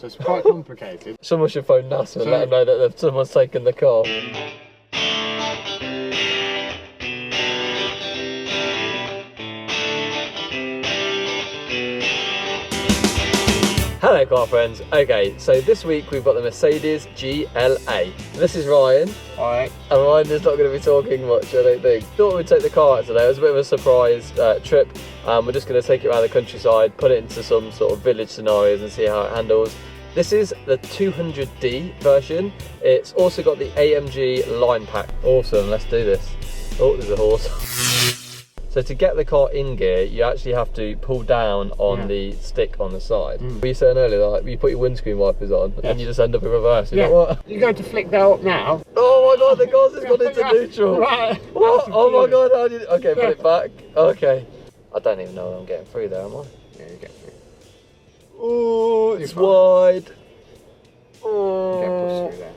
So it's quite complicated. Someone should phone NASA and let them know that someone's taken the car. Hello car friends. Okay, so this week we've got the Mercedes GLA. This is Ryan. Alright. And Ryan is not going to be talking much, I don't think. Thought we'd take the car out today. It was a bit of a surprise trip. We're just going to take it around the countryside, put it into some sort of village scenarios and see how it handles. This is the 200D version. It's also got the AMG Line pack. Awesome, let's do this. Oh, there's a horse. So to get the car in gear, you actually have to pull down on the stick on the side. Were you saying earlier, like you put your windscreen wipers on and you just end up in reverse? You're like, what? You're going to flick that up now. Oh my god, the car's just gone into neutral. Right. What? Oh my god, how did you... Okay, put it back. Okay. I don't even know I'm getting through there, am I? Yeah, you get through. Oh, it's wide. Oh. You get pushed through there.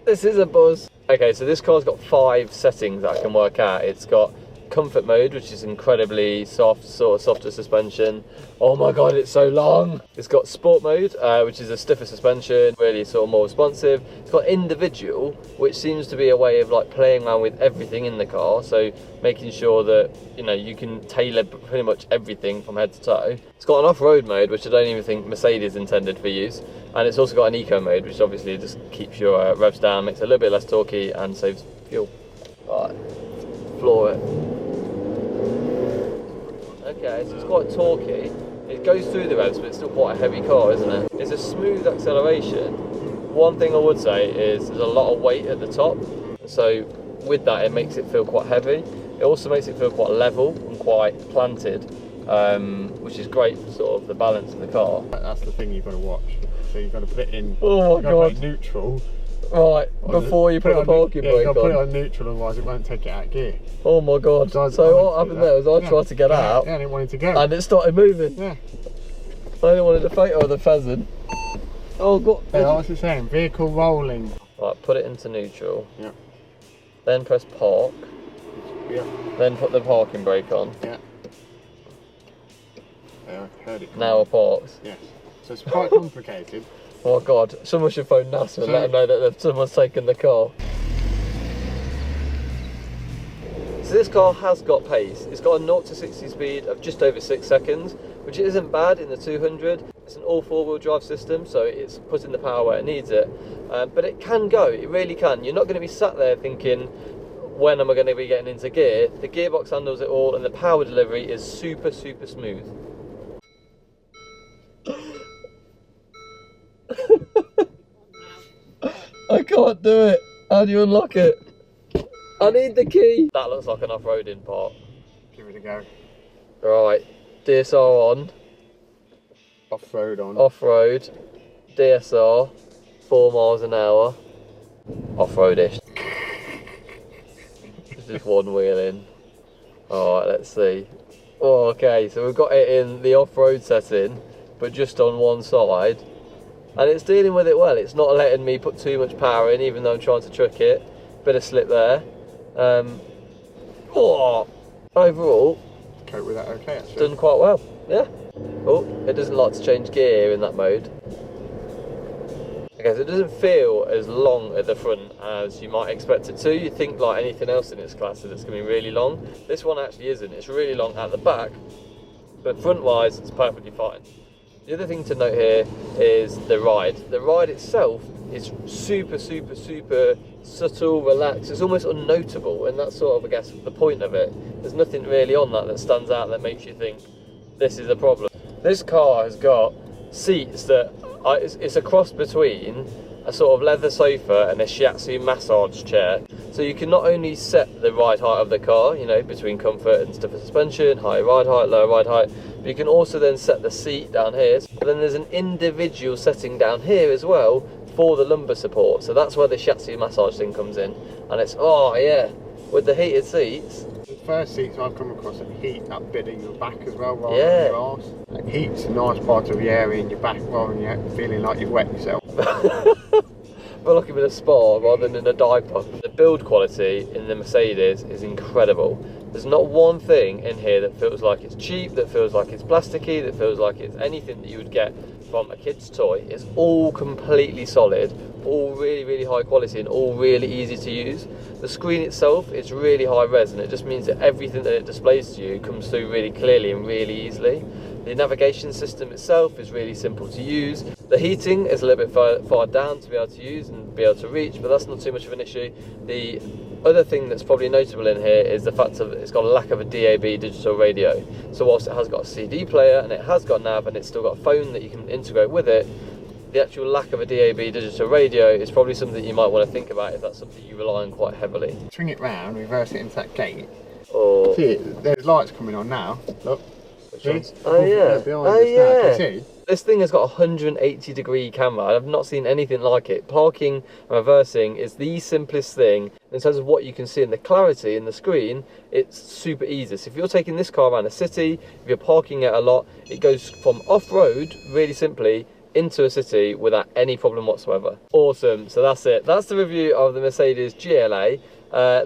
This is a buzz. Okay, so this car's got 5 settings that I can work out. It's got comfort mode, which is incredibly soft, sort of softer suspension. Oh my god, it's so long. It's got sport mode, which is a stiffer suspension, really sort of more responsive. It's got individual, which seems to be a way of like playing around with everything in the car, so making sure that you know you can tailor pretty much everything from head to toe. It's got an off-road mode, which I don't even think Mercedes intended for use, and it's also got an eco mode, which obviously just keeps your revs down, makes it a little bit less torquey and saves fuel. Right, floor it. Okay, so it's quite torquey. It goes through the revs, but it's still quite a heavy car, isn't it? It's a smooth acceleration. One thing I would say is there's a lot of weight at the top, so with that it makes it feel quite heavy. It also makes it feel quite level and quite planted, which is great for sort of the balance of the car. That's the thing you've got to watch. So you've got to put it in. Oh my god! Neutral. Right, before you put the parking brake on. You've got to put it on neutral, otherwise it won't take it out of gear. Oh my god. So what happened there was I tried to get out. Yeah, I didn't want it to go. And it started moving. Yeah. I only wanted a photo of the pheasant. Oh god. Yeah, what's it saying? Vehicle rolling. Right, put it into neutral. Yeah. Then press park. Yeah. Then put the parking brake on. Yeah. Yeah, I heard it. Now we're parked. Yes. So it's quite complicated. Oh god, someone should phone NASA and let them know that someone's taken the car. So this car has got pace. It's got a 0 to 60 speed of just over 6 seconds, which isn't bad in the 200. It's an all 4-wheel drive system, so it's putting the power where it needs it. But it can go, it really can. You're not going to be sat there thinking, when am I going to be getting into gear? The gearbox handles it all and the power delivery is super, super smooth. I can't do it. How do you unlock it? I need the key. That looks like an off-roading part. Give it a go. Right, DSR on. Off-road on. Off-road. DSR. 4 miles an hour. Off-roadish. Just one wheel in. Alright, let's see. Oh, okay, so we've got it in the off-road setting, but just on one side. And it's dealing with it well. It's not letting me put too much power in, even though I'm trying to trick it. Bit of slip there. Overall, cope with that okay, actually. Done quite well, yeah. Oh, it doesn't like to change gear in that mode. Okay, so it doesn't feel as long at the front as you might expect it to. You think like anything else in its class that it's going to be really long. This one actually isn't. It's really long at the back, but front-wise, it's perfectly fine. The other thing to note here is the ride. The ride itself is super, super, super subtle, relaxed. It's almost unnotable, and that's sort of, I guess, the point of it. There's nothing really on that stands out that makes you think this is a problem. This car has got seats that it's a cross between a sort of leather sofa and a shiatsu massage chair. So you can not only set the ride height of the car, you know, between comfort and stiffer suspension, high ride height, low ride height, but you can also then set the seat down here. But then there's an individual setting down here as well for the lumbar support. So that's where the shiatsu massage thing comes in. And it's, oh yeah, with the heated seats. The first seats I've come across that heat that bit in your back as well, rather than your arse. It heats a nice part of the area in your back rather than you feeling like you've wet yourself. We're looking at a spa rather than in a diaper. The build quality in the Mercedes is incredible. There's not one thing in here that feels like it's cheap, that feels like it's plasticky, that feels like it's anything that you would get from a kid's toy. It's all completely solid, all really, really high quality and all really easy to use. The screen itself is really high res, and it just means that everything that it displays to you comes through really clearly and really easily. The navigation system itself is really simple to use. The heating is a little bit far down to be able to use and be able to reach, but that's not too much of an issue. The other thing that's probably notable in here is the fact that it's got a lack of a DAB digital radio. So whilst it has got a CD player and it has got nav and it's still got a phone that you can integrate with it, the actual lack of a DAB digital radio is probably something you might want to think about if that's something you rely on quite heavily. Swing it round, reverse it into that gate. Or see, there's lights coming on now. Look. Oh yeah. Oh yeah. See? This thing has got a 180-degree camera. I've not seen anything like it. Parking and reversing is the simplest thing in terms of what you can see, and the clarity in the screen, it's super easy. So if you're taking this car around a city, if you're parking it a lot, it goes from off-road really simply into a city without any problem whatsoever. Awesome. So that's it. That's the review of the Mercedes GLA.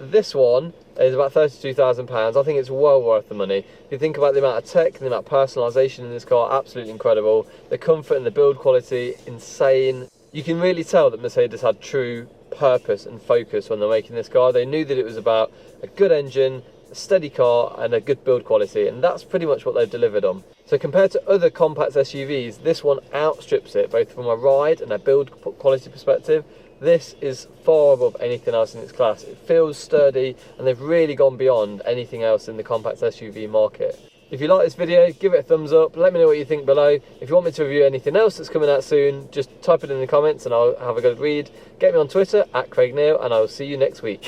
This one is about £32,000. I think it's well worth the money. If you think about the amount of tech and the amount of personalisation in this car, absolutely incredible. The comfort and the build quality, insane. You can really tell that Mercedes had true purpose and focus when they're making this car. They knew that it was about a good engine, a steady car and a good build quality, and that's pretty much what they've delivered on. So compared to other compact SUVs, this one outstrips it, both from a ride and a build quality perspective. This is far above anything else in its class. It feels sturdy, and they've really gone beyond anything else in the compact SUV market. If you like this video, give it a thumbs up. Let me know what you think below. If you want me to review anything else that's coming out soon, just type it in the comments and I'll have a good read. Get me on Twitter @CraigNeil, and I will see you next week.